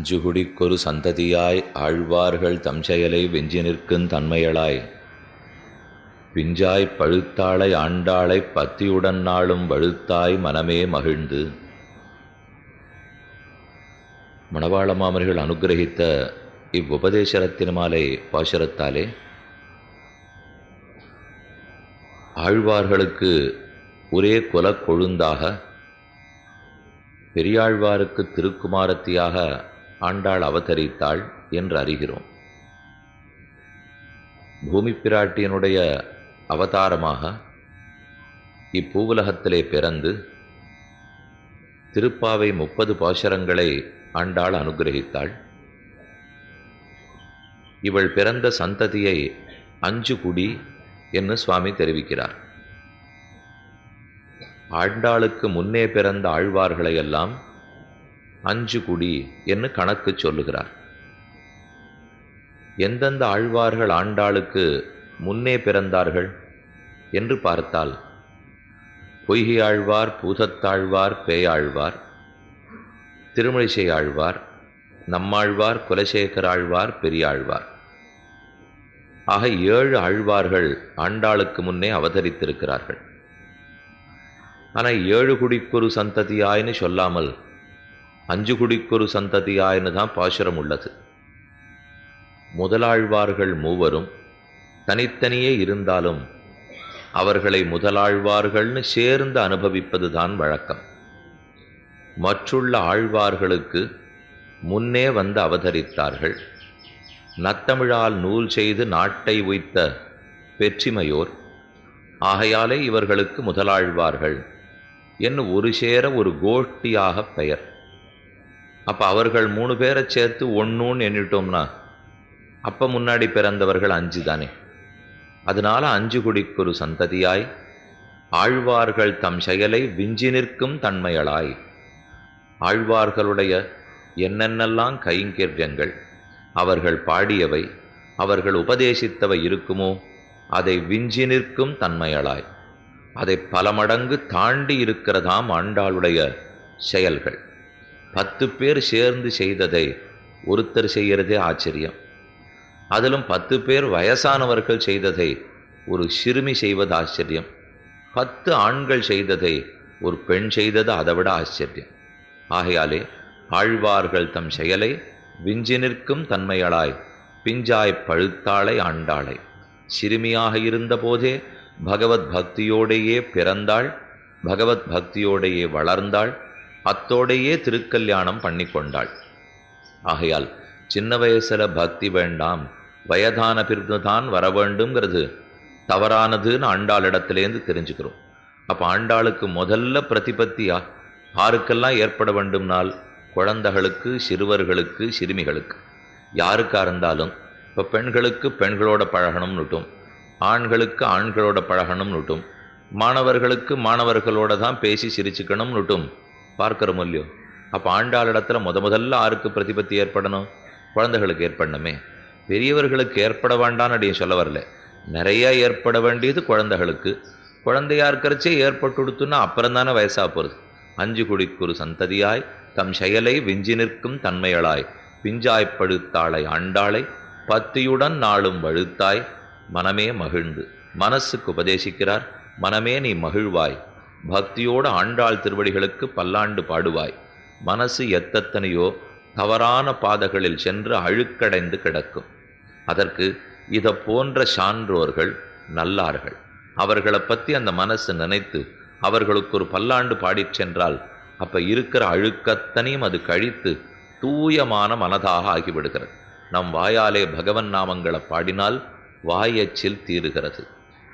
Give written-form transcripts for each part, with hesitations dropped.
அஞ்சுகுடிக்கொரு சந்ததியாய் ஆழ்வார்கள் தம்செயலை வெஞ்சி நிற்குந் தன்மையளாய் பிஞ்சாய்ப் பழுத்தாளை ஆண்டாளைப் பத்தியுடன் நாளும் வழுத்தாய் மனமே மகிழ்ந்து. மணவாள மாமனிகள் அனுகிரகித்த இவ்வுபதேச ரத்தினமாலை பாசுரத்தாலே ஆழ்வார்களுக்கு ஒரே குலக் கொழுந்தாக பெரியாழ்வாருக்கு திருக்குமாரத்தியாக ஆண்டாள் அவதரித்தாள் என்று அறிகிறோம். பூமி பிராட்டியனுடைய அவதாரமாக இப்பூவுலகத்திலே பிறந்து திருப்பாவை 30 பாசுரங்களை ஆண்டாள் அனுகிரகித்தாள். இவள் பிறந்த சந்ததியை அஞ்சு குடி என்று சுவாமி தெரிவிக்கிறார். ஆண்டாளுக்கு முன்னே பிறந்த ஆழ்வார்களையெல்லாம் அஞ்சு குடி என்று கணக்கு சொல்லுகிறார். எந்தெந்த ஆழ்வார்கள் ஆண்டாளுக்கு முன்னே பிறந்தார்கள் என்று பார்த்தால் பொய்கை ஆழ்வார், பூதத்தாழ்வார், பேயாழ்வார், திருமழிசை ஆழ்வார், நம்மாழ்வார், குலசேகர ஆழ்வார், பெரியாழ்வார் ஆக 7 ஆழ்வார்கள் ஆண்டாளுக்கு முன்னே அவதரித்திருக்கிறார்கள். ஆனால் 7 குடிக்கொரு சந்ததியாயின்னு சொல்லாமல் 5 குடிக்கொரு சந்ததியாயின்னு தான் பாசுரம் உள்ளது. முதலாழ்வார்கள் மூவரும் தனித்தனியே இருந்தாலும் அவர்களை முதலாழ்வார்கள்னு சேர்ந்து அனுபவிப்பது தான் வழக்கம். மற்றுள்ள ஆழ்வார்களுக்கு முன்னே வந்து அவதரித்தார்கள். நத்தமிழால் நூல் செய்து நாட்டை உய்த்த பெற்றிமையோர் ஆகையாலே இவர்களுக்கு முதலாழ்வார்கள் என்று ஒரு சேர ஒரு கோஷ்டியாக பெயர். அப்போ அவர்கள் 3 பேரை சேர்த்து ஒன்றுன்னு எண்ணிட்டோம்னா அப்போ முன்னாடி பிறந்தவர்கள் 5 தானே. அதனால 5 குடிக்கொரு சந்ததியாய் ஆழ்வார்கள் தம் செயலை விஞ்சி நிற்கும் தன்மையளாய் ஆழ்வார்களுடைய என்னென்னெல்லாம் கைங்கரியங்கள் அவர்கள் பாடியவை அவர்கள் உபதேசித்தவை இருக்குமோ அதை விஞ்சி நிற்கும் தன்மையளாய் அதை பல மடங்கு தாண்டி இருக்கிறதாம் ஆண்டாளுடைய செயல்கள். 10 பேர் சேர்ந்து செய்ததை ஒருத்தர் செய்கிறதே ஆச்சரியம். அதிலும் 10 பேர் வயசானவர்கள் செய்ததை ஒரு சிறுமி செய்வது ஆச்சரியம். 10 ஆண்கள் செய்ததை ஒரு பெண் செய்தது அதை விட ஆச்சரியம். ஆகையாலே ஆழ்வார்கள் தம் செயலை விஞ்சி நிற்கும் தன்மையளாய் பிஞ்சாய்ப் பழுத்தாளை ஆண்டாளை சிறுமியாக இருந்தபோதே பகவத் பக்தியோடையே பிறந்தாள், பகவத் பக்தியோடையே வளர்ந்தாள், அத்தோடையே திருக்கல்யாணம் பண்ணி கொண்டாள். ஆகையால் சின்ன வயசுல பக்தி வேண்டாம், வயதான பிறகுதான் வர வேண்டும்ங்கிறது தவறானதுன்னு ஆண்டாளிடத்திலேருந்து தெரிஞ்சுக்கிறோம். அப்போ ஆண்டாளுக்கு முதல்ல பிரதிபத்தியா யாருக்கெல்லாம் ஏற்பட வேண்டும்னால் குழந்தைகளுக்கு, சிறுவர்களுக்கு, சிறுமிகளுக்கு, யாருக்கா இருந்தாலும். இப்போ பெண்களுக்கு பெண்களோட பழகணும்னுட்டும், ஆண்களுக்கு ஆண்களோட பழகணும்னுட்டும், மாணவர்களுக்கு மாணவர்களோட தான் பேசி சிரிச்சுக்கணும்னுட்டும் பார்க்கிறோம் இல்லையோ. அப்போ ஆண்டாளிடத்துல முதல்ல யாருக்கு பிரதிபத்தி ஏற்படணும்? குழந்தைகளுக்கு ஏற்படணுமே. பெரியவர்களுக்கு ஏற்பட வேண்டான்னு அடைய சொல்ல வரல. நிறைய ஏற்பட வேண்டியது குழந்தைகளுக்கு. குழந்தையா இருக்கிறச்சே ஏற்பட்டு கொடுத்துன்னா அப்புறம் தானே வயசாக போகிறது. 5 குடிக்கொரு சந்ததியாய் தம் செயலை விஞ்சி நிற்கும் தன்மையளாய் பிஞ்சாய்ப் பழுத்தாளை ஆண்டாளை பத்தியுடன் நாளும் வழுத்தாய் மனமே மகிழ்ந்து. மனசுக்கு உபதேசிக்கிறார். மனமே நீ மகிழ்வாய், பக்தியோடு ஆண்டாள் திருவடிகளுக்கு பல்லாண்டு பாடுவாய். மனசு எத்தனையோ தவறான பாதைகளில் சென்று அழுக்கடைந்து கிடக்கும். அதற்கு இதை போன்ற சான்றோர்கள் நல்லார்கள். அவர்களை பற்றி அந்த மனசு நினைத்து அவர்களுக்கு ஒரு பல்லாண்டு பாடிச் சென்றால் அப்போ இருக்கிற அழுக்கத்தனையும் அது கழித்து தூயமான மனதாக ஆகிவிடுகிறது. நம் வாயாலே பகவன் நாமங்களை பாடினால் வாயச்சில் தீருகிறது.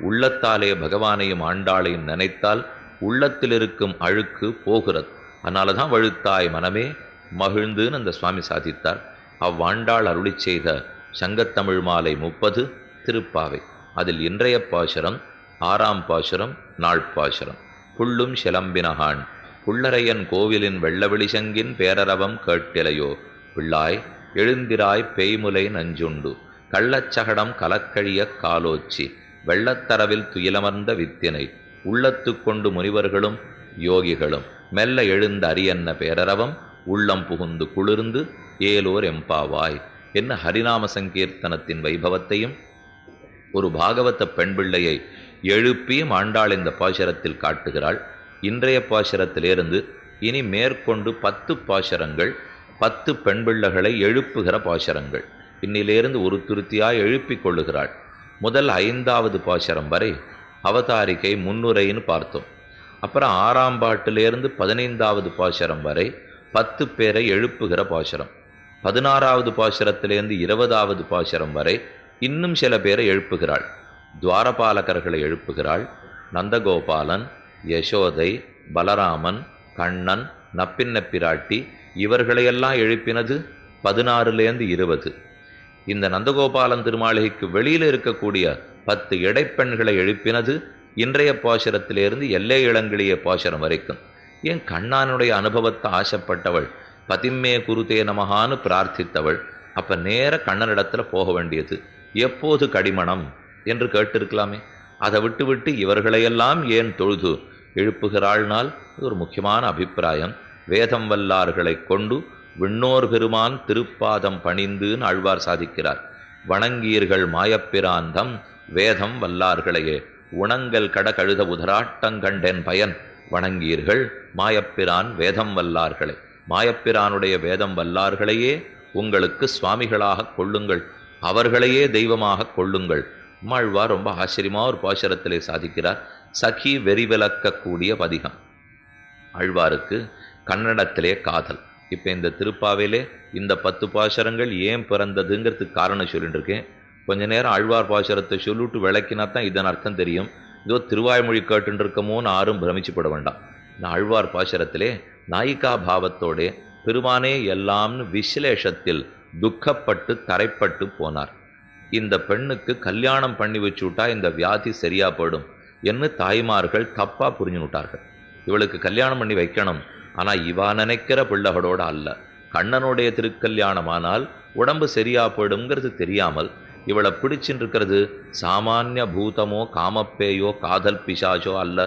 உள்ளத்தாலே பகவானையும் ஆண்டாளையும் நினைத்தால் உள்ளத்தில் இருக்கும் அழுக்கு போகிறது. அதனால தான் வழுத்தாய் மனமே மகிழ்ந்துன்னு அந்த சுவாமி சாதித்தார். அவ்வாண்டாள் அருளி செய்த சங்கத்தமிழ் மாலை 30 திருப்பாவை. அதில் இன்றைய பாசுரம் 6ஆம் பாசுரம், நாள் பாசுரம். புள்ளும் சிலம்பினகான் புள்ளரையன் கோவிலின் வெள்ளவெளிசங்கின் பேரரவம் கேட்டிலையோ பிள்ளாய் எழுந்திராய் பேய்முலை நஞ்சுண்டு கள்ளச்சகடம் கலக்கழிய காலோச்சி வெள்ளத்தரவில் துயிலமர்ந்த வித்தினை உள்ளத்து கொண்டு முனிவர்களும் யோகிகளும் மெல்ல எழுந்த அரியன்ன பேரரவம் உள்ளம் புகுந்து குளிர்ந்து ஏலோர் எம்பாவாய் என்ன ஹரிநாம சங்கீர்த்தனத்தின் வைபவத்தையும் ஒரு பாகவத பெண் பிள்ளையை எழுப்பியும் ஆண்டாள் இந்த பாசுரத்தில் காட்டுகிறாள். இன்றைய பாசுரத்திலிருந்து இனி மேற்கொண்டு 10 பாசுரங்கள் 10 பெண் பிள்ளைகளை எழுப்புகிற பாசுரங்கள். இன்னிலிருந்து ஒரு திருத்தியாய் எழுப்பிக் கொள்ளுகிறாள். முதல் 5வது பாசுரம் வரை அவதாரிகை முன்னுரைன்னு பார்த்தோம். அப்புறம் 6ஆம் பாட்டிலிருந்து 15வது பாசுரம் வரை 10 பேரை எழுப்புகிற பாசுரம். 16வது பாசுரத்திலிருந்து 20வது பாசுரம் வரை இன்னும் சில பேரை எழுப்புகிறாள். துவாரபாலகர்களை எழுப்புகிறாள். நந்தகோபாலன், யசோதை, பலராமன், கண்ணன், நப்பின்ன பிராட்டி இவர்களையெல்லாம் எழுப்பினது 16லேருந்து 20. இந்த நந்தகோபாலன் திருமாளிகைக்கு வெளியில் இருக்கக்கூடிய 10 இடைப்பெண்களை எழுப்பினது இன்றைய பாசுரத்திலிருந்து எல்லை இளங்கிளிய பாசுரம் வரைக்கும். ஏன் கண்ணானுடைய அனுபவத்தை ஆசைப்பட்டவள், பதிம்மே குருதே நமகான்னு பிரார்த்தித்தவள். அப்ப நேர கண்ணனிடத்துல போக வேண்டியது. எப்போது கடிமணம் என்று கேட்டிருக்கலாமே. அதை விட்டு விட்டு இவர்களையெல்லாம் ஏன் தொழுது எழுப்புகிறாள்னால் இது ஒரு முக்கியமான அபிப்பிராயம். வேதம் வல்லார்களை கொண்டு விண்ணோர் பெருமான் திருப்பாதம் பணிந்துன்னு ஆழ்வார் சாதிக்கிறார். வணங்கீர்கள் மாயப்பிராந்தம் வேதம் வல்லார்களையே உணங்கல் கட கழுத உதராட்டங்கண்டென் பயன் வணங்கீர்கள் மாயப்பிரான் வேதம் வல்லார்களை. மாயப்பிரானுடைய வேதம் வல்லார்களையே உங்களுக்கு சுவாமிகளாக கொள்ளுங்கள், அவர்களையே தெய்வமாக கொள்ளுங்கள். ஆழ்வார் ரொம்ப ஆச்சரியமா ஒரு பாசுரத்திலே சாதிக்கிறார். சகி வெறிவிலக்கக்கூடிய பதிகம். ஆழ்வாருக்கு கன்னடத்திலே காதல். இப்போ இந்த திருப்பாவையிலே இந்த 10 பாசுரங்கள் ஏன் பிறந்ததுங்கிறதுக்கு காரணம் சொல்லிட்டு இருக்கேன். கொஞ்ச நேரம் ஆழ்வார் பாசுரத்தை சொல்லிட்டு விளக்கினா தான் இதன் அர்த்தம் தெரியும். இதோ திருவாய்மொழி கேட்டுன்னு இருக்கமோன்னு யாரும் பிரமிச்சுப்பட வேண்டாம். நான் ஆழ்வார் பாசுரத்திலே நாயிகா பாவத்தோடே பெருமானே எல்லாம்னு விசலேஷத்தில் துக்கப்பட்டு தரைப்பட்டு போனார். இந்த பெண்ணுக்கு கல்யாணம் பண்ணி வச்சுட்டா இந்த வியாதி சரியா போயிடும் என்று தாய்மார்கள் தப்பா புரிஞ்சு விட்டார்கள். இவளுக்கு கல்யாணம் பண்ணி வைக்கணும், ஆனா இவா நினைக்கிற பிள்ளைகளோட அல்ல. கண்ணனுடைய திருக்கல்யாணமானால் உடம்பு சரியா போயிடுங்கிறது தெரியாமல் இவளை பிடிச்சின்னு இருக்கிறது சாமானிய பூதமோ காமப்பேயோ காதல் பிசாச்சோ அல்ல.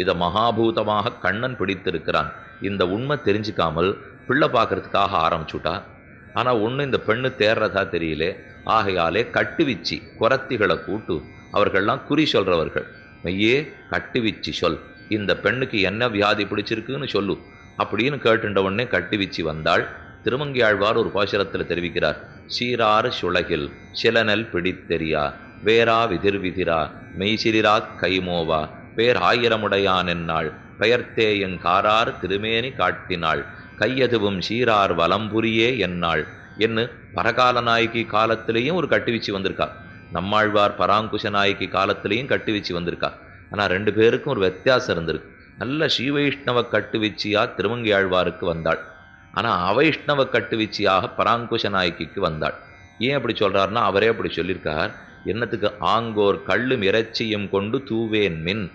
இதை மகாபூதமாக கண்ணன் பிடித்திருக்கிறான். இந்த உண்மை தெரிஞ்சுக்காமல் பிள்ளை பார்க்கறதுக்காக ஆரம்பிச்சுட்டா. ஆனா ஒண்ணு இந்த பெண்ணு தேர்றதா தெரியல. ஆகையாலே கட்டுவிச்சி குரத்திகளை கூட்டு அவர்கள்லாம் குறி சொல்றவர்கள். மெய்யே கட்டுவிச்சி சொல், இந்த பெண்ணுக்கு என்ன வியாதி பிடிச்சிருக்குன்னு சொல்லு அப்படின்னு கேட்டுண்ட உடனே கட்டுவிச்சி வந்தாள். திருமங்கியாழ்வார் ஒரு பாசுரத்தில் தெரிவிக்கிறார். சீரார் சுளகில் சிலனல் பிடித்தெரியா வேரா விதிர்விதிரா மெய்சிரிரா கைமோவா பேர் ஆயிரமுடையான் என்னாள் பெயர்த்தே எங்காரார் திருமேனி காட்டினாள் கையதுவும் சீரார் வலம்புரியே என்னாள் என்று பரகால நாயகி காலத்திலேயும் ஒரு கட்டுவீச்சு வந்திருக்கா. நம்மாழ்வார் பராங்குஷ நாயகி காலத்திலேயும் கட்டுவீச்சு வந்திருக்கா. ஆனால் 2 பேருக்கும் ஒரு வித்தியாசம் இருந்திருக்கு. நல்ல ஸ்ரீவைஷ்ணவ கட்டுவீச்சியா திருமங்கியாழ்வாருக்கு வந்தாள். ஆனால் அவைஷ்ணவ கட்டுவீச்சியாக பராங்குஷ நாயகிக்கு வந்தாள். ஏன் அப்படி சொல்றாருன்னா அவரே அப்படி சொல்லியிருக்கார். என்னத்துக்கு ஆங்கோர் கள்ளும் இறைச்சியும் கொண்டு தூவேன் மின்.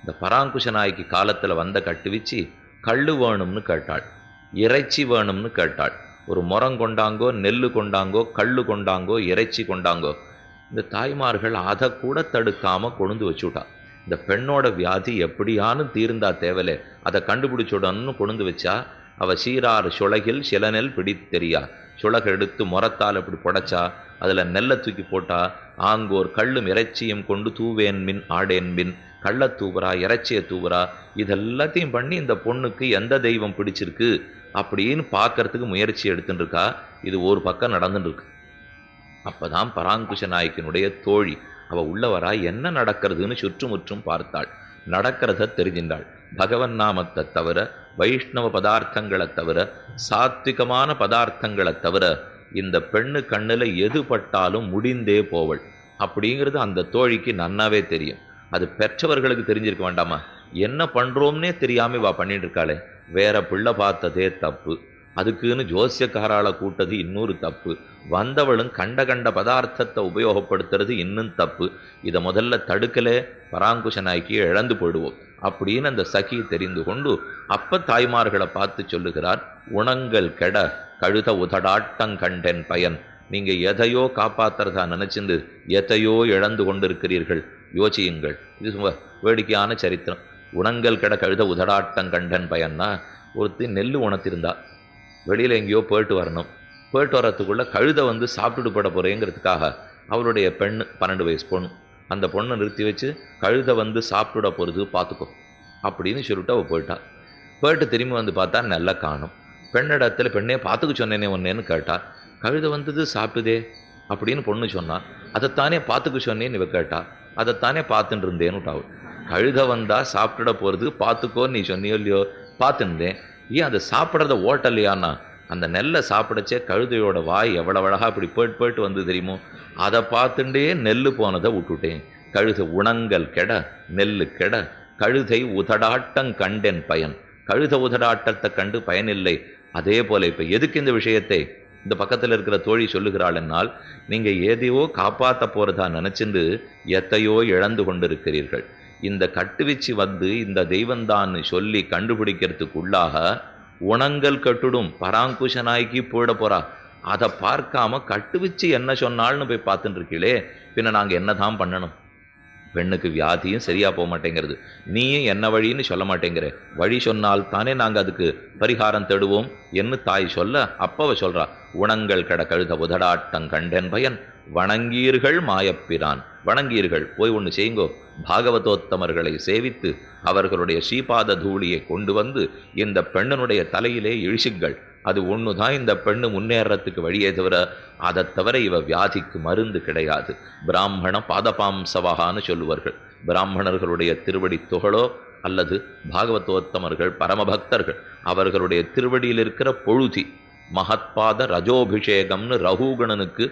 இந்த பராங்குஷ நாயகி காலத்தில் வந்த கட்டுவீச்சி கள்ளு வேணும்னு கேட்டாள், இறைச்சி வேணும்னு கேட்டாள். ஒரு முறம் கொண்டாங்கோ, நெல்லு கொண்டாங்கோ, கள்ளு கொண்டாங்கோ, இறைச்சி கொண்டாங்கோ. இந்த தாய்மார்கள் அதை கூட தடுக்காம கொண்டு வச்சுட்டா. இந்த பெண்ணோட வியாதி எப்படியானு தீர்ந்தா தேவலே, அதை கண்டுபிடிச்சுடன்னு கொண்டு வச்சா. அவ சீரார் சுளகில் சிலநெல் பிடித்தெரியா. சுளக எடுத்து முறத்தால் அப்படி புடைச்சா, அதில் நெல்லை தூக்கி போட்டா. ஆங்கோர் கள்ளும் இறைச்சியும் கொண்டு தூவேன் மின் ஆடேன் மின். கள்ள தூவுறா, இறைச்சியை தூவுறா. இதெல்லாத்தையும் பண்ணி இந்த பொண்ணுக்கு எந்த தெய்வம் பிடிச்சிருக்கு அப்படின்னு பார்க்கறதுக்கு முயற்சி எடுத்துட்டு இருக்கா. இது ஒரு பக்கம் நடந்துட்டு இருக்கு. அப்பதான் பராங்குஷ நாயக்கினுடைய தோழி அவ உள்ளவரா என்ன நடக்கிறதுன்னு சுற்றுமுற்றும் பார்த்தாள். நடக்கிறத தெரிஞ்சின்றாள். பகவன் நாமத்தை தவிர, வைஷ்ணவ பதார்த்தங்களை தவிர, சாத்விகமான பதார்த்தங்களை தவிர இந்த பெண்ணு கண்ணுல எது பட்டாலும் முடிந்தே போவள் அப்படிங்கிறது அந்த தோழிக்கு நன்னாவே தெரியும். அது பெற்றவர்களுக்கு தெரிஞ்சிருக்க வேண்டாமா? என்ன பண்றோம்னே தெரியாம இவா பண்ணிட்டு இருக்காளே. வேற பிள்ளை பார்த்ததே தப்பு, அதுக்குன்னு ஜோசியக்காரால கூட்டது இன்னொரு தப்பு, வந்தவளும் கண்ட கண்ட பதார்த்தத்தை உபயோகப்படுத்துறது இன்னும் தப்பு. இதை முதல்ல தடுக்கலே பராங்குஷ நாய்க்கு இழந்து போயிடுவோம் அப்படின்னு அந்த சகி தெரிந்து கொண்டு அப்ப தாய்மார்களை பார்த்து சொல்லுகிறார். உணங்கள் கெட கழுத உதடாட்டம் கண்டென் பயன். நீங்க எதையோ காப்பாத்துறதா நினைச்சிருந்து எதையோ இழந்து கொண்டிருக்கிறீர்கள், யோசியுங்கள். இது வேடிக்கையான சரித்திரம். உணங்கள் கெட கழுத உதடாட்டம் கண்டன் பயன்னா, ஒருத்தி நெல் உணர்த்திருந்தா வெளியில் எங்கேயோ போயிட்டு வரணும். போயிட்டு வரத்துக்குள்ளே கழுதை வந்து சாப்பிட்டுட்டு போட போகிறேங்கிறதுக்காக அவளுடைய பெண்ணு 12 வயசு பொண்ணு அந்த பொண்ணை நிறுத்தி வச்சு கழுதை வந்து சாப்பிட்டுட போகிறது பார்த்துக்கோ அப்படின்னு சொல்லிட்டு அவள் போயிட்டு திரும்பி வந்து பார்த்தா நல்லா காணும். பெண்ணிடத்துல பெண்ணே பார்த்துக்க சொன்னேனே ஒன்னேன்னு கேட்டா. கழுதை வந்தது சாப்பிட்டுதே அப்படின்னு பொண்ணு சொன்னான். அதைத்தானே பார்த்துக்க சொன்னேன்னு இவ கேட்டா. அதைத்தானே பார்த்துட்டு இருந்தேன்னு விட்டாவு. கழுதை வந்தா சாப்பிட்டுட போகிறது பார்த்துக்கோன்னு நீ சொன்னியோ இல்லையோ பார்த்துருந்தேன். ஏன் அதை சாப்பிட்றத ஓட்டலையான்னா அந்த நெல்லை சாப்பிடச்சே கழுதையோட வாய் எவ்வளவு அழகா அப்படி போயிட்டு வந்து தெரியுமோ அதை பார்த்துட்டே நெல்லு போனதை விட்டுட்டேன். கழுதை உணங்கல் கெட நெல்லு கெட கழுதை உதடாட்டம் கண்டென் பயன். கழுத உதடாட்டத்தை கண்டு பயனில்லை. அதே போல இப்ப எதுக்கு இந்த விஷயத்தை இந்த பக்கத்தில் இருக்கிற தோழி சொல்லுகிறாள் என்னால் நீங்க ஏதையோ காப்பாற்ற போறதா நினைச்சிருந்து எத்தையோ இழந்து கொண்டிருக்கிறீர்கள். இந்த கட்டுவீச்சு வந்து இந்த தெய்வந்தான்னு சொல்லி கண்டுபிடிக்கிறதுக்குள்ளாக உணங்கல் கட்டுடும் பராங்குஷனாய்க்கு போயிட போறா. அதை பார்க்காம கட்டுவீச்சு என்ன சொன்னால்னு போய் பார்த்துட்டு இருக்கீங்களே, பின்ன நாங்க என்னதான் பண்ணணும்? பெண்ணுக்கு வியாதியும் சரியா போக மாட்டேங்கிறது, நீயும் என்ன வழின்னு சொல்ல மாட்டேங்கிற. வழி சொன்னால் தானே நாங்க அதுக்கு பரிகாரம் தேடுவோம் என்று தாய் சொல்ல அப்பவ சொல்றா, உணங்கள் கட கழுத உதடாட்டம் கண்டேன் பயன் வணங்கீர்கள் மாயப்பிரான். வணங்கீர்கள் போய் ஒன்று செய்யுங்கோ, பாகவதோத்தமர்களை சேவித்து அவர்களுடைய ஸ்ரீபாத தூளியை கொண்டு வந்து இந்த பெண்ணனுடைய தலையிலே இழிச்சுங்கள். அது ஒண்ணுதான் இந்த பெண்ணு முன்னேறத்துக்கு வழியே தவிர அதை தவிர இவ வியாதிக்கு மருந்து கிடையாது. பிராமண பாதபாம்சவகான்னு சொல்லுவார்கள். பிராமணர்களுடைய திருவடி துகளோ அல்லது பாகவதோத்தமர்கள் பரமபக்தர்கள் அவர்களுடைய திருவடியில் இருக்கிற பொழுதி மகத்பாத ரஜோபிஷேகம்னு ரகுகுணனுக்கு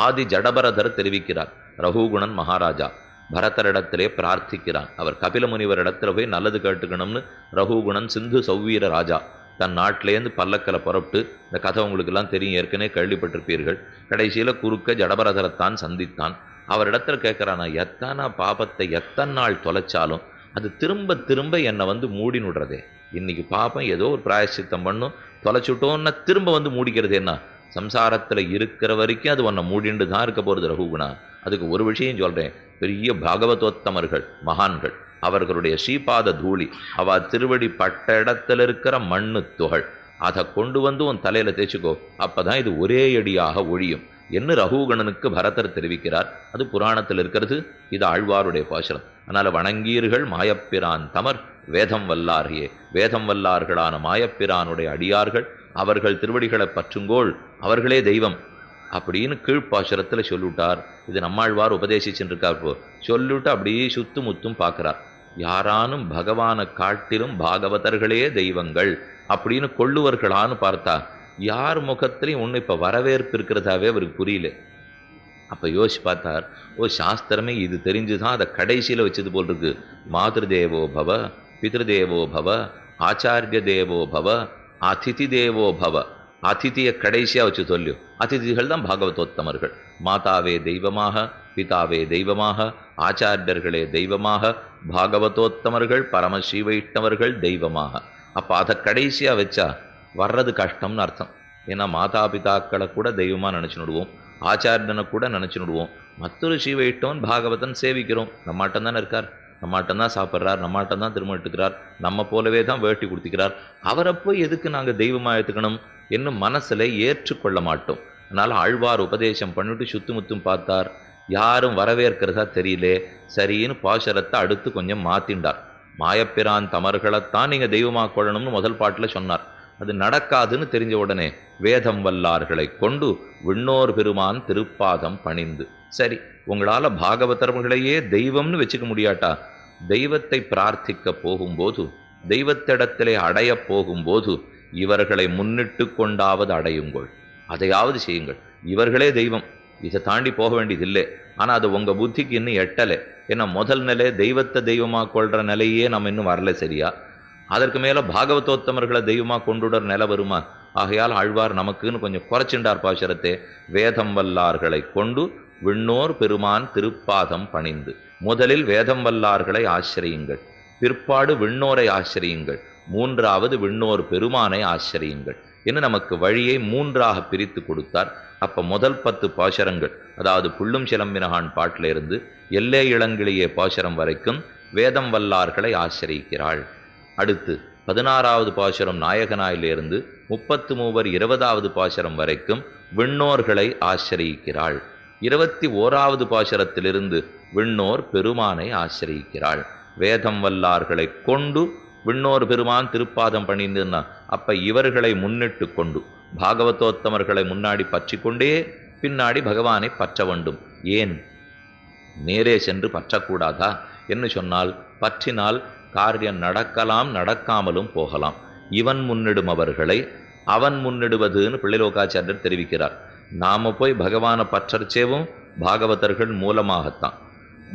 ஆதி ஜடபரதர் தெரிவிக்கிறார். ரகுகுணன் மகாராஜா பரதரிடத்திலே பிரார்த்திக்கிறான். அவர் கபில முனிவரிடத்துல போய் நல்லது கேட்டுக்கணும்னு ரகுகுணன் சிந்து சௌவீர ராஜா தன் நாட்டிலேருந்து பல்லக்கில் புறப்பட்டு, இந்த கதை உங்களுக்கெல்லாம் தெரியும், ஏற்கனவே கேள்விப்பட்டிருப்பீர்கள். கடைசியில் குறுக்க ஜடபரதரைத்தான் சந்தித்தான். அவரிடத்துல கேட்குறான், நான் எத்தனை பாபத்தை எத்தனை நாள் தொலைச்சாலும் அது திரும்ப திரும்ப என்னை வந்து மூடினுடுறதே. இன்னைக்கு பாப்பம் ஏதோ ஒரு பிராயசித்தம் பண்ணும், தொலைச்சுட்டோன்னா திரும்ப வந்து மூடிக்கிறது. என்ன சம்சாரத்தில் இருக்கிற வரைக்கும் அது உன்னை மூடிண்டு தான் இருக்க போகிறது ரகுகுணா. அதுக்கு ஒரு விஷயம் சொல்கிறேன், பெரிய பாகவதோத்தமர்கள் மகான்கள் அவர்களுடைய ஸ்ரீபாத தூளி அவ திருவடி பட்ட இடத்துல இருக்கிற மண்ணு துகள் அதை கொண்டு வந்து உன் தலையில தேய்ச்சிக்கோ, அப்பதான் இது ஒரே அடியாக ஒழியும் என்று ரகுகணனுக்கு பரதர் தெரிவிக்கிறார். அது புராணத்தில் இருக்கிறது, இது ஆழ்வாருடைய பாசுரம். அதனால வணங்கீர்கள் மாயப்பிரான் தமர் வேதம் வல்லார்யே, வேதம் வல்லார்களான மாயப்பிரானுடைய அடியார்கள் அவர்கள் திருவடிகளை பற்றுங்கோள், அவர்களே தெய்வம் அப்படின்னு கீழ்ப்பாசுரத்துல சொல்லிவிட்டார். இது நம்மாழ்வார் உபதேசிச்சுருக்கார். போ சொல்லிவிட்டு அப்படியே சுத்து முத்தும் பார்க்கிறார். யாரானும் பகவானை காட்டிலும் பாகவதர்களே தெய்வங்கள் அப்படின்னு கொள்ளுவர்களான்னு பார்த்தா யார் முகத்திலையும் ஒன்று இப்போ வரவேற்பு இருக்கிறதாவே அவருக்கு புரியல. அப்போ யோசிச்சு பார்த்தார், ஓ சாஸ்திரமே இது தெரிஞ்சுதான் அதை கடைசியில் வச்சது போல் இருக்கு. மாதృదేவோ பவ பிதృదేவோ பவ ஆச்சாரிய தேவோ பவ அதிதி தேவோ பவ. அதிதியை கடைசியாக வச்சு சொல்லு. அதிதிகள் தான் பாகவதோத்தமர்கள். மாதாவே தெய்வமாக, பிதாவே தெய்வமாக, ஆச்சாரியர்களே தெய்வமாக, பாகவதோத்தமர்கள் பரமஸ்ரீ வைஷ்ணவர்கள் தெய்வமாக. அப்போ அதை கடைசியாக வச்சா வர்றது கஷ்டம்னு அர்த்தம். ஏன்னா மாதா பிதாக்களை கூட தெய்வமாக நினச்சினுடுவோம், ஆச்சாரியனை கூட நினச்சினுடுவோம். மற்றொரு ஸ்ரீ வைஷ்ணவன் பாகவதன் சேவிக்கிறோம், நம்மாட்டம் தானே இருக்கார், நம்மாட்டம் தான் சாப்பிட்றார், நம்மாட்டம் தான் திருமட்டுக்கிறார், நம்ம போலவே தான் வேட்டி கொடுத்துக்கிறார். அவரை போய் எதுக்கு நாங்கள் தெய்வமாக எடுத்துக்கணும் என்னும் மனசில் ஏற்றுக்கொள்ள மாட்டோம். அதனால் ஆழ்வார் உபதேசம் பண்ணிட்டு சுத்து முத்தும் பார்த்தார், யாரும் வரவேற்கிறதா தெரியலே. சரின்னு பாசுரத்தை அடுத்து கொஞ்சம் மாற்றிண்டார். மாயப்பிரான் தமர்களைத்தான் நீங்கள் தெய்வமாக கொள்ளணும்னு முதல் பாட்டில் சொன்னார். அது நடக்காதுன்னு தெரிஞ்ச உடனே வேதம் வல்லார்களை கொண்டு விண்ணோர் பெருமான் திருப்பாதம் பணிந்து. சரி, உங்களால் பாகவதர்களையே தெய்வம்னு வச்சுக்க முடியாட்டா, தெய்வத்தை பிரார்த்திக்க போகும்போது, தெய்வத்திடத்திலே அடைய போகும்போது இவர்களை முன்னிட்டு கொண்டாவது அடையுங்கள், அதையாவது செய்யுங்கள். இவர்களே தெய்வம், இதை தாண்டி போக வேண்டியதில்லை. ஆனால் அது உங்கள் புத்திக்கு இன்னும் எட்டலை. ஏன்னா முதல் நிலை தெய்வத்தை தெய்வமாக கொள்கிற நிலையே நம்ம இன்னும் வரல சரியா. அதற்கு மேலே பாகவதோத்தமர்களை தெய்வமாக கொண்டுடுற நிலை வருமா? ஆகையால் ஆழ்வார் நமக்குன்னு கொஞ்சம் குறைச்சிண்டார் பாசுரத்தை. வேதம் வல்லார்களை கொண்டு விண்ணோர் பெருமான் திருப்பாதம் பணிந்து. முதலில் வேதம் வல்லார்களை ஆசிரியுங்கள், பிற்பாடு விண்ணோரை ஆசிரியுங்கள், மூன்றாவது விண்ணோர் பெருமானை ஆசிரியுங்கள் என்று நமக்கு வழியை மூன்றாக பிரித்து கொடுத்தார். அப்போ முதல் 10 பாசுரங்கள், அதாவது புள்ளும் சிலம்பினகான் பாட்டிலிருந்து எல்லே இளங்கிளியே பாசுரம் வரைக்கும் வேதம் வல்லார்களை ஆசிரியிக்கிறாள். அடுத்து 16வது பாசுரம் நாயகனாயிலிருந்து 33 20வது பாசுரம் வரைக்கும் விண்ணோர்களை ஆசிரியிக்கிறாள். 21வது பாசுரத்திலிருந்து விண்ணோர் பெருமானை ஆசிரியிக்கிறாள். வேதம் வல்லார்களை கொண்டு விண்ணோர் பெருமான் திருப்பாதம் பணிந்துன்னா அப்ப இவர்களை முன்னிட்டு கொண்டு பாகவதோத்தமர்களை முன்னாடி பற்றி கொண்டே பின்னாடி பகவானை பற்ற வேண்டும். ஏன் நேரே சென்று பற்றக்கூடாதா என்று சொன்னால், பற்றினால் காரியம் நடக்கலாம், நடக்காமலும் போகலாம். இவன் முன்னிடும் அவர்களை அவன் முன்னிடுவதுன்னு பிள்ளைலோகாச்சாரியர் தெரிவிக்கிறார். நாம போய் பகவானை பற்றச்சேவும் பாகவதர்கள் மூலமாகத்தான்.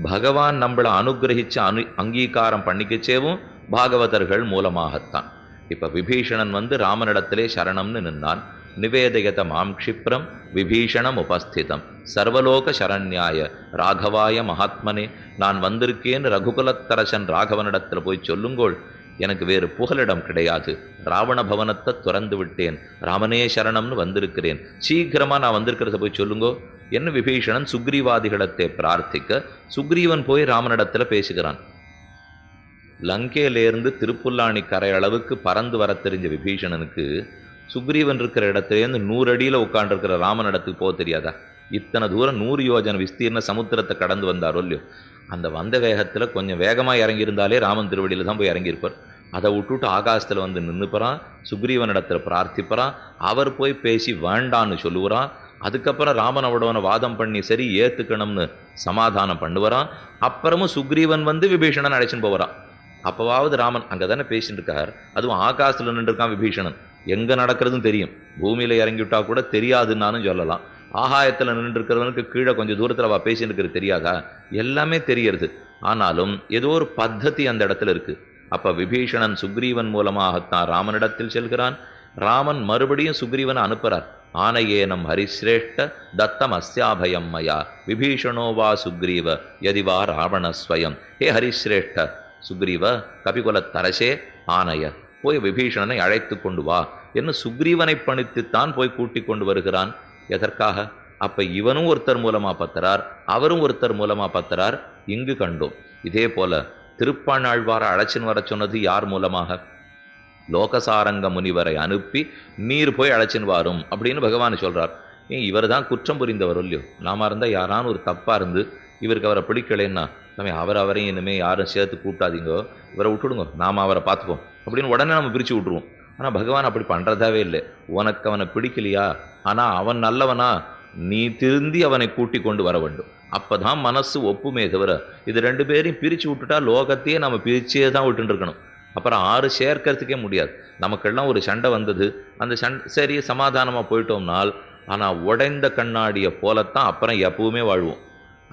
பகவான் நம்மளை அனுகிரகிச்சு அங்கீகாரம் பண்ணிக்கச்சேவும் பாகவதர்கள் மூலமாகத்தான். இப்ப விபீஷணன் ராமனிடத்திலே சரணம்னு நின்னான். நிவேதயத மாம் க்ஷிப்ரம் விபீஷணம் உபஸ்திதம் சர்வலோக சரண்யாய ராகவாய மகாத்மனே, நான் வந்திருக்கேன்னு ரகுகுலத்தரசன் ராகவனிடத்தில் போய் சொல்லுங்கோள். எனக்கு வேறு புகலிடம் கிடையாது. ராவண பவனத்தை துறந்து விட்டேன், ராமனே சரணம்னு வந்திருக்கிறேன், சீக்கிரமா நான் வந்திருக்கிறத போய் சொல்லுங்கோ என்ன விபீஷணன் சுக்ரீவாதிகளத்தை பிரார்த்திக்க சுக்ரீவன் போய் ராமனிடத்துல பேசுகிறான். லங்கையிலேருந்து திருப்புல்லாணி கரை அளவுக்கு பறந்து வர தெரிஞ்ச விபீஷணனுக்கு சுக்ரீவன் இருக்கிற இடத்துலேருந்து 100 அடியில் உட்காண்டிருக்கிற ராமனிடத்துக்கு போக தெரியாதா? இத்தனை தூரம் 100 யோஜனை விஸ்தீர்ண சமுத்திரத்தை கடந்து வந்தாரோ இல்லையோ, அந்த வந்த வேகத்தில் கொஞ்சம் வேகமாக இறங்கியிருந்தாலே ராமன் திருவடியில் தான் போய் இறங்கியிருப்பார். அதை விட்டுட்டு ஆகாசத்தில் நின்றுப்பறான், சுக்ரீவனிடத்தில் பிரார்த்திப்பறான், அவர் போய் பேசி வேண்டான்னு சொல்லுவான். அதுக்கப்புறம் ராமனோடவனை வாதம் பண்ணி சரி ஏற்றுக்கணும்னு சமாதானம் பண்ணுவாரான். அப்புறமும் சுக்ரீவன் விபீஷணன் அழைச்சின்னு போகிறான். அப்போவாவது ராமன் அங்கே தானே பேசிட்டு இருக்கார். அதுவும் ஆகாசத்தில் நின்றுருக்கான் விபீஷணன். எங்கே நடக்கிறதுன்னு தெரியும், பூமியில் இறங்கிவிட்டா கூட தெரியாதுன்னாலும் சொல்லலாம். ஆகாயத்தில் நின்றுருக்கிறவனுக்கு கீழே கொஞ்சம் தூரத்தில் அவள் பேசிட்டு இருக்கிறது தெரியாதா? எல்லாமே தெரியறது. ஆனாலும் ஏதோ ஒரு பத்ததி அந்த இடத்துல இருக்கு. அப்போ விபீஷணன் சுக்ரீவன் மூலமாகத்தான் ராமனிடத்தில் செல்கிறான். ராமன் மறுபடியும் சுக்ரீவனை அனுப்புகிறார். ஆனையேனம் ஹரிசிரேஷ்ட தத்தம் அஸ்யாபயம் மயா விபீஷணோவா சுக்ரீவ யதிவா ராவணஸ்வயம். ஹே ஹரிசிரேஷ்ட சுக்ரீவ கபிகுலத்தரசே ஆனைய, போய் விபீஷணனை அழைத்து கொண்டு வா என்று சுக்ரீவனை பணித்துத்தான் போய் கூட்டி கொண்டு வருகிறான். எதற்காக? அப்ப இவனும் ஒருத்தர் மூலமா பத்தரார், அவரும் ஒருத்தர் மூலமா பத்தரார். இங்கு கண்டோம். இதே போல திருப்பாணாழ்வார அழைச்சின்னு வர சொன்னது யார் மூலமாக? லோகசாரங்க முனிவரை அனுப்பி நீர் போய் அழைச்சின்னு வாரும் அப்படின்னு பகவான் சொல்றார். இவர் தான் குற்றம் புரிந்தவர் இல்லையோ. நாம இருந்தா யாரான ஒரு தப்பா இருந்து இவருக்கு அவரை பிடிக்கலைன்னா நம்ம அவரையும் இனிமே யாரும் சேர்த்து கூட்டாதீங்கோ, இவரை விட்டுடுங்க, நாம அவரை பார்த்துப்போம் அப்படின்னு உடனே நம்ம பிரித்து விட்டுருவோம். ஆனால் பகவான் அப்படி பண்ணுறதாவே இல்லை. உனக்கு அவனை பிடிக்கலையா, ஆனால் அவன் நல்லவனா, நீ திருந்தி அவனை கூட்டி கொண்டு வர வேண்டும். அப்போ தான் மனசு ஒப்புமே தவிர இது 2 பேரையும் பிரித்து விட்டுட்டா லோகத்தையே நம்ம பிரிச்சே தான் விட்டுட்டு இருக்கணும். அப்புறம் 6 சேர்க்கறதுக்கே முடியாது. நமக்கெல்லாம் ஒரு சண்டை வந்தது, அந்த சண்டை சரி சமாதானமாக போயிட்டோம்னால், ஆனால் உடைந்த கண்ணாடியை போலத்தான் அப்புறம் எப்பவுமே வாழ்வோம்.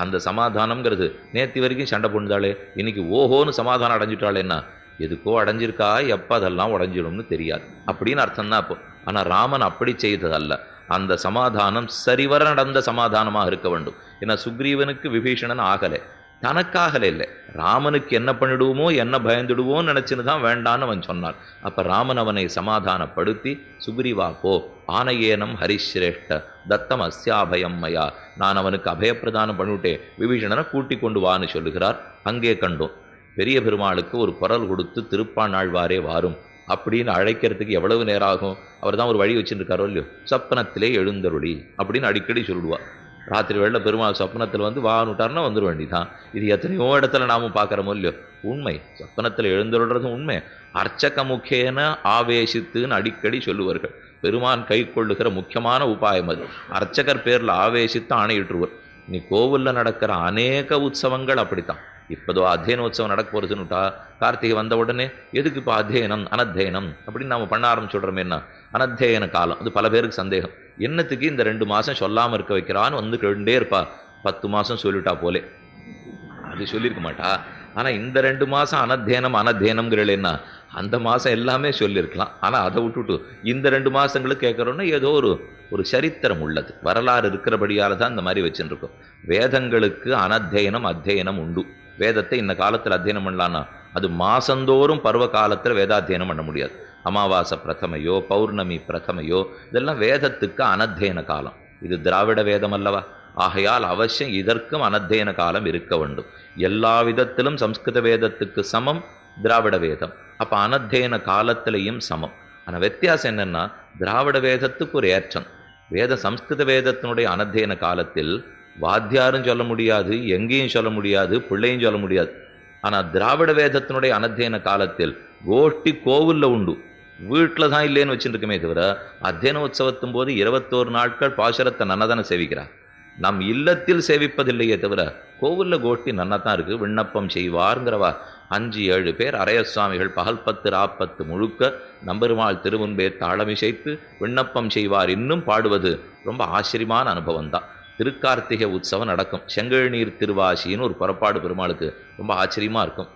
அந்த சமாதானம்ங்கிறது நேற்று வரைக்கும் சண்டை போடுதாளே, இன்னைக்கு ஓஹோன்னு சமாதானம் அடைஞ்சிட்டாளேன்னா எதுக்கோ அடைஞ்சிருக்கா, எப்போ அதெல்லாம் உடஞ்சிடும்னு தெரியாது அப்படின்னு அர்த்தம் தான். அப்போ ஆனால் ராமன் அப்படி செய்ததல்ல. அந்த சமாதானம் சரிவர நடந்த சமாதானமாக இருக்க வேண்டும். ஏன்னா சுக்ரீவனுக்கு விபீஷணன் ஆகலை, தனக்காகல இல்லை, ராமனுக்கு என்ன பண்ணிடுவோமோ என்ன பயந்துடுவோன்னு நினைச்சுன்னு தான் வேண்டான்னு அவன் சொன்னான். அப்ப ராமன் அவனை சமாதானப்படுத்தி சுக்ரீவா போ, ஆனையேனம் ஹரிசிரேஷ்ட தத்தம் அஸ்யாபயம் மயா, நான் அவனுக்கு அபயப்பிரதானம் பண்ணிவிட்டேன், விபீஷணனை கூட்டி கொண்டு வான்னு சொல்லுகிறார். அங்கே கண்டோம். பெரிய பெருமாளுக்கு ஒரு குரல் கொடுத்து திருப்பாணாழ்வாரே வாரும் அப்படின்னு அழைக்கிறதுக்கு எவ்வளவு நேரம் ஆகும்? அவர் தான் ஒரு வழி வச்சுருக்காரோ இல்லையோ, சொப்பனத்திலே எழுந்தருளி அப்படின்னு அடிக்கடி சொல்லுவார். ராத்திரி வேளையில பெருமாள் சொப்பனத்தில் வானுட்டார்னா வந்துட வேண்டிதான். இது எத்தனையோ இடத்துல நாமும் பார்க்குறோமோ இல்லையோ, உண்மை. சொப்பனத்தில் எழுந்தருள்றதும் உண்மை. அர்ச்சக முக்கேன ஆவேசித்துன்னு அடிக்கடி சொல்லுவார்கள். பெருமான் கை கொள்ளுகிற முக்கியமான உபாயம் அது. அர்ச்சகர் பேரில் ஆவேசித்து ஆணையிட்டுருவர். நீ கோவிலில் நடக்கிற அநேக உற்சவங்கள் அப்படித்தான். இப்போதோ அத்தியன உற்சவம் நடக்க போகிறதுன்னுட்டா கார்த்திகை வந்த உடனே எதுக்கு இப்போ அத்தியனம் அனத்தியனம் அப்படின்னு நம்ம பண்ண ஆரம்பிச்சுடுறோமே. என்ன அனத்தியன காலம்? அது பல பேருக்கு சந்தேகம். என்னத்துக்கு இந்த 2 மாதம் சொல்லாமல் இருக்க வைக்கிறான்னு கேட்டுட்டே இருப்பா. 10 மாதம் சொல்லிட்டா போலே, அது சொல்லியிருக்க மாட்டா. ஆனால் இந்த 2 மாதம் அனத்தியனம்ங்கிறேன்னா அந்த மாதம் எல்லாமே சொல்லியிருக்கலாம். ஆனால் அதை விட்டுட்டு இந்த 2 மாதங்களுக்கு கேட்குறோன்னா ஏதோ ஒரு சரித்திரம் உள்ளது, வரலாறு இருக்கிறபடியால் தான் இந்த மாதிரி வச்சுருக்கோம். வேதங்களுக்கு அனத்தியனம் அத்தியனம் உண்டு. வேதத்தை இந்த காலத்தில் அத்தியனம் பண்ணலான்னா அது மாசந்தோறும் பருவ காலத்தில் வேதாத்தியனம் பண்ண முடியாது. அமாவாசை பிரதமையோ பௌர்ணமி பிரதமையோ இதெல்லாம் வேதத்துக்கு அனத்தியன காலம். இது திராவிட வேதம் அல்லவா? ஆகையால் அவசியம் இதற்கும் அனத்தியன காலம் இருக்க வேண்டும். எல்லா விதத்திலும் சம்ஸ்கிருத வேதத்துக்கு சமம் திராவிட வேதம். அப்போ அனத்தியன காலத்திலையும் சமம். ஆனால் வித்தியாசம் என்னன்னா, திராவிட வேதத்துக்கு ஒரு ஏற்றம். சம்ஸ்கிருத வேதத்தினுடைய அனத்தியன காலத்தில் வாத்தியாரும் சொல்ல முடியாது, எங்கேயும் சொல்ல முடியாது, பிள்ளையும் சொல்ல முடியாது. ஆனால் திராவிட வேதத்தினுடைய அனத்தியன காலத்தில் கோஷ்டி கோவில்ல உண்டு, வீட்டில் தான் இல்லைன்னு வச்சுருக்கமே தவிர, அத்தியன உற்சவத்தும் போது 21 நாட்கள் பாசுரத்தை நன்னதானே சேவிக்கிறார். நம் இல்லத்தில் சேவிப்பதில்லையே தவிர கோவிலில் கோஷ்டி நன்னதான் இருக்கு. விண்ணப்பம் செய்வார்ங்கிறவா 5-7 பேர் அரைய சுவாமிகள் பகல் 10 ராப்பத்து முழுக்க நம்பெருமாள் திருமுன்பே தாளமிசைத்து விண்ணப்பம் செய்வார் இன்னும் பாடுவது ரொம்ப ஆச்சரியமான அனுபவம் தான். திருக்கார்த்திகை உற்சவம் நடக்கும். செங்கழ்நீர் திருவாசின்னு ஒரு புறப்பாடு பெருமாளுக்கு ரொம்ப ஆச்சரியமாக இருக்கும்.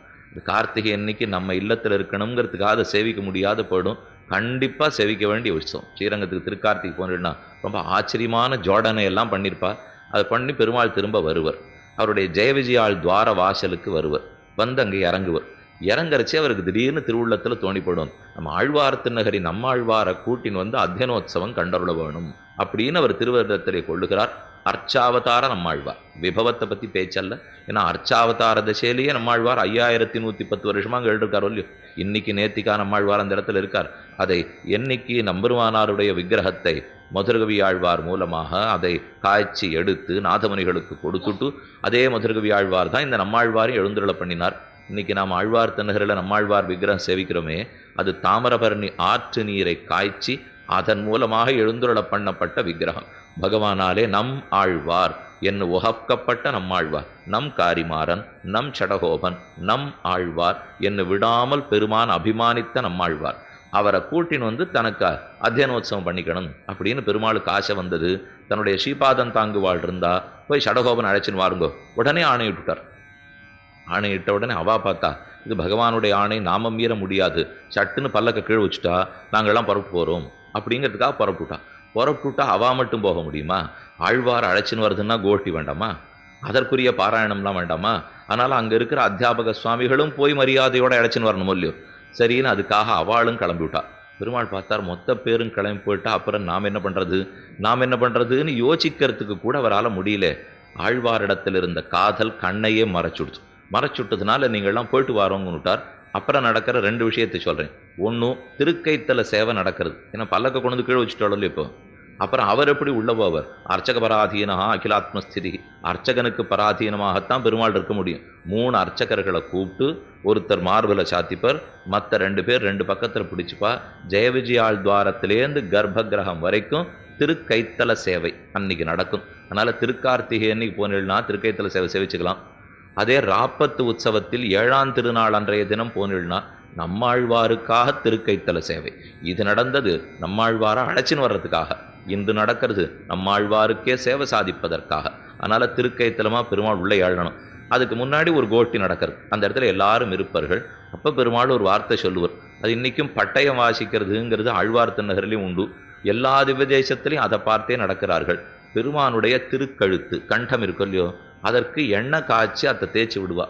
கார்த்திகை அன்னைக்கு நம்ம இல்லத்தில் இருக்கணுங்கிறதுக்காக அதை சேவிக்க முடியாத போயிடும். கண்டிப்பாக சேவிக்க வேண்டிய உற்சவம். ஸ்ரீரங்கத்துக்கு திருக்கார்த்திகை போனீங்கன்னா ரொம்ப ஆச்சரியமான ஜோடனை எல்லாம் பண்ணியிருப்பா. அதை பண்ணி பெருமாள் திரும்ப வருவர். அவருடைய ஜெயவிஜயாள் துவார வாசலுக்கு வருவர். வந்து அங்கே இறங்குவர். இறங்கறச்சே அவருக்கு திடீர்னு திருவுள்ளத்தில் தோணிப்படும், நம்ம ஆழ்வார் திருநகரி நம்மாழ்வாரை கூட்டின் வந்து அத்தியனோத்சவம் கண்டருள வேணும் அப்படின்னு அவர் திருவருடத்திலே கொள்ளுகிறார். அர்ச்சாவதார நம்மாழ்வார். விபவத்தை பற்றி பேச்சல்ல. ஏன்னா அர்ச்சாவதார தசையிலேயே நம்மாழ்வார் 5110 வருஷமாக அங்கே எழுதிருக்காரோ இல்லையோ. இன்னைக்கு நேத்திக்கா நம்மாழ்வார் அந்த இடத்துல இருக்கார். அதை என்னைக்கு நம்பெருமானாருடைய விக்கிரகத்தை மதுரகவி ஆழ்வார் மூலமாக அதை காய்ச்சி எடுத்து நாதமுனிகளுக்கு கொடுத்துட்டு, அதே மதுரகவி ஆழ்வார் தான் இந்த நம்மாழ்வாரையும் எழுந்துருள பண்ணினார். இன்னைக்கு நாம் ஆழ்வார் திருநகரில் நம்மாழ்வார் விக்கிரகம் சேவிக்கிறோமே, அது தாமிரபரணி ஆற்று நீரை காய்ச்சி அதன் மூலமாக எழுந்துருள பண்ணப்பட்ட விக்கிரகம். பகவானாலே நம் ஆழ்வார் என்று உகக்கப்பட்ட நம்மாழ்வார், நம் காரிமாறன், நம் சடகோபன், நம் ஆழ்வார் என்று விடாமல் பெருமான் அபிமானித்த நம்மாழ்வார். அவரை கூட்டின்னு வந்து தனக்கு அத்தியனோத்சவம் பண்ணிக்கணும் அப்படின்னு பெருமாளுக்கு ஆசை வந்தது. தன்னுடைய ஸ்ரீபாதம் தாங்குவாள் இருந்தா போய் சடகோபன் அழைச்சின்னு வாருங்கோ. உடனே ஆணையிட்டுட்டார். ஆணையிட்ட உடனே அவா பார்த்தா இது பகவானுடைய ஆணை, நாம மீற முடியாது, சட்டுன்னு பல்லக்க கீழ் வச்சுட்டா நாங்கள்லாம் புறப்பட்டு போகிறோம் அப்படிங்கிறதுக்காக புறப்பட்டுட்டா அவா மட்டும் போக முடியுமா? ஆழ்வார் அழைச்சின்னு வருதுன்னா கோஷ்டி வேண்டாமா? அதற்குரிய பாராயணம்லாம் வேண்டாமா? அதனால் அங்கே இருக்கிற அத்தியாபக சுவாமிகளும் போய் மரியாதையோடு அழைச்சின்னு வரணும் இல்லையோ. சரின்னு அதுக்காக அவளும் கிளம்பிவிட்டா. பெருமாள் பார்த்தார், மொத்த பேரும் கிளம்பி போயிட்டா அப்புறம் நாம் என்ன பண்ணுறதுன்னு யோசிக்கிறதுக்கு கூட அவரால் முடியல. ஆழ்வாரிடத்தில் இருந்த காதல் கண்ணையே மறைச்சுட்டதுனால நீங்கள்லாம் போயிட்டு வாரோங்கன்னு விட்டார். அப்புறம் நடக்கிற 2 விஷயத்தை சொல்கிறேன். ஒன்றும் திருக்கைத்தல சேவை நடக்கிறது. ஏன்னா பல்லக்க கொண்டு வந்து கீழே வச்சுட்டாலும் இப்போ. அப்புறம் அவர் எப்படி உள்ள போவர்? அர்ச்சக பராதீனஹா அகிலாத்மஸ்திதி. அர்ச்சகனுக்கு பராதீனமாகத்தான் பெருமாள் இருக்க முடியும். 3 அர்ச்சகர்களை கூப்பிட்டு ஒருத்தர் மார்பில் சாத்திப்பர், மற்ற 2 பேர் 2 பக்கத்தில் பிடிச்சிப்பா. ஜெயவிஜயாள் துவாரத்திலேருந்து கர்ப்ப கிரகம் வரைக்கும் திருக்கைத்தல சேவை அன்னைக்கு நடக்கும். அதனால் திருக்கார்த்திகை அன்னைக்கு போனீங்கன்னா திருக்கைத்தல சேவை சேவிச்சுக்கலாம். அதே ராப்பத்து உற்சவத்தில் 7ஆம் திருநாள் அன்றைய தினம் போனீங்கன்னா நம்மாழ்வாருக்காக திருக்கைத்தல சேவை. இது நடந்தது நம்மாழ்வாரை அழைச்சின்னு வர்றதுக்காக. இன்று நடக்கிறது நம்மாழ்வாருக்கே சேவை சாதிப்பதற்காக. அதனால் திருக்கைத்தலமாக பெருமாள் உள்ளே எழணும். அதுக்கு முன்னாடி ஒரு கோஷ்டி நடக்கிறது. அந்த இடத்துல எல்லாரும் இருப்பார்கள். அப்போ பெருமாள் ஒரு வார்த்தை சொல்லுவார். அது இன்றைக்கும் பட்டயம் வாசிக்கிறதுங்கிறது ஆழ்வார் திருநகரிலையும் உண்டு. எல்லா திவ்யதேசத்திலையும் அதை பார்த்தே நடக்கிறார்கள். பெருமானுடைய திருக்கழுத்து கண்டம் இருக்கும் இல்லையோ, அதற்கு எண்ணெய் காய்ச்சி அதை தேய்ச்சி விடுவா.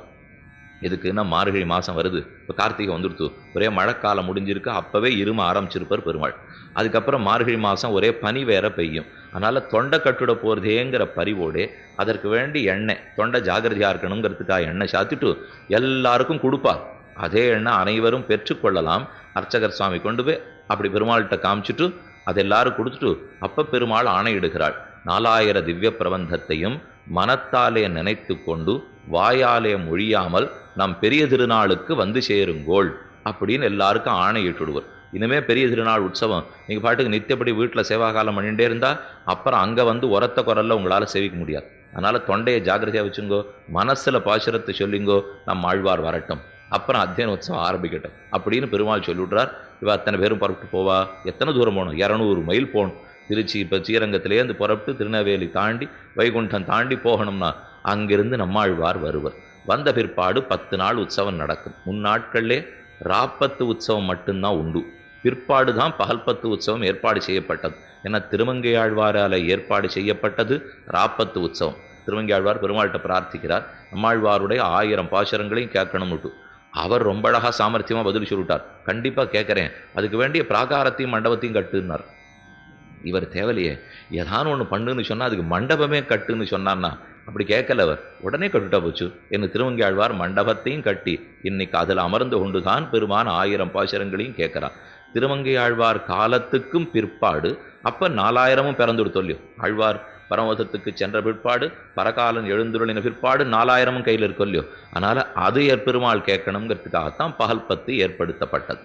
இதுக்குன்னா மார்கழி மாதம் வருது. இப்போ கார்த்திகை வந்துடுத்து, ஒரே மழைக்காலம் முடிஞ்சிருக்கு. அப்போவே இரும ஆரம்பிச்சிருப்பார் பெருமாள். அதுக்கப்புறம் மார்கழி மாதம் ஒரே பனி வேற பெய்யும். அதனால் தொண்டை கட்டுட போகிறதேங்கிற பரிவோடே அதற்கு வேண்டி எண்ணெய், தொண்டை ஜாகிரதையாக இருக்கணுங்கிறதுக்காக எண்ணெய் சாத்திட்டு எல்லாருக்கும் கொடுப்பா. அதே எண்ணெய் அனைவரும் பெற்றுக்கொள்ளலாம். அர்ச்சகர் சுவாமி கொண்டு போய் அப்படி பெருமாள்கிட்ட காமிச்சிட்டு அதை எல்லாரும் கொடுத்துட்டு அப்போ பெருமாள் ஆணையிடுகிறாள். 4000 திவ்ய பிரபந்தத்தையும் மனத்தாலே நினைத்து கொண்டு வாயாலே மொழியாமல் நம் பெரிய திருநாளுக்கு வந்து சேருங்கோள் அப்படின்னு எல்லாருக்கும் ஆணையிட்டுடுவர். இனிமே பெரிய திருநாள் உற்சவம் நீங்கள் பாட்டுக்கு நித்தியப்படி வீட்டில் சேவாகாலம் பண்ணிகிட்டே இருந்தால் அப்புறம் அங்கே வந்து உரத்த குரலில் உங்களால் சேவிக்க முடியாது. அதனால் தொண்டையை ஜாகிரதையாக வச்சுங்கோ, மனசில் பாசுரத்தை சொல்லிங்கோ, நம் ஆழ்வார் வரட்டும், அப்புறம் அத்தியன உற்சவம் ஆரம்பிக்கட்டும் அப்படின்னு பெருமாள் சொல்லிவிட்றார். இவ அத்தனை பேரும் புறப்பட்டு போவா. எத்தனை தூரம் போகணும்? 200 மைல் போகணும். திருச்சி இப்போ ஸ்ரீரங்கத்திலேருந்து புறப்பட்டு திருநெல்வேலி தாண்டி வைகுண்டம் தாண்டி போகணும்னா அங்கிருந்து நம்மாழ்வார் வருவர். வந்த பிற்பாடு 10 நாள் உற்சவம் நடக்கும். 3 நாட்கள்லே ராப்பத்து உற்சவம் மட்டும்தான் உண்டு. பிற்பாடு தான் பகல் 10 உற்சவம் ஏற்பாடு செய்யப்பட்டது. ஏன்னா திருமங்கையாழ்வாரால் ஏற்பாடு செய்யப்பட்டது ராப்பத்து உற்சவம். திருமங்கையாழ்வார் பெருமாள்கிட்ட பிரார்த்திக்கிறார், நம்மாழ்வாருடைய 1000 பாசுரங்களையும் கேட்கணும்னுட்டு. அவர் ரொம்ப அழகாக சாமர்த்தியமாக பதில் சொல்லிவிட்டார், கண்டிப்பாக கேட்குறேன், அதுக்கு வேண்டிய பிராகாரத்தையும் மண்டபத்தையும் கட்டுன்னார். இவர் தேவலையே, ஏதானு ஒன்று பண்ணுன்னு சொன்னால் அதுக்கு மண்டபமே கட்டுன்னு சொன்னார்னா அப்படி கேட்கல அவர். உடனே கட்டுட்டா போச்சு. என்ன திருமங்கையாழ்வார் மண்டபத்தையும் கட்டி இன்னைக்கு அதில் அமர்ந்து கொண்டுதான் பெருமான் 1000 பாசுரங்களையும் கேட்கிறான். திருமங்கையாழ்வார் காலத்துக்கும் பிற்பாடு அப்ப 4000ம் பிறந்துடுத்தோ இல்லையோ. ஆழ்வார் பரமதத்துக்கு சென்ற பிற்பாடு பரகாலன் எழுந்துருளின பிற்பாடு 4000ம் கையில் இருக்கோ இல்லையோ. அதனால அது பெருமாள் கேட்கணுங்கிறதுக்காகத்தான் பகல் பத்து ஏற்படுத்தப்பட்டது.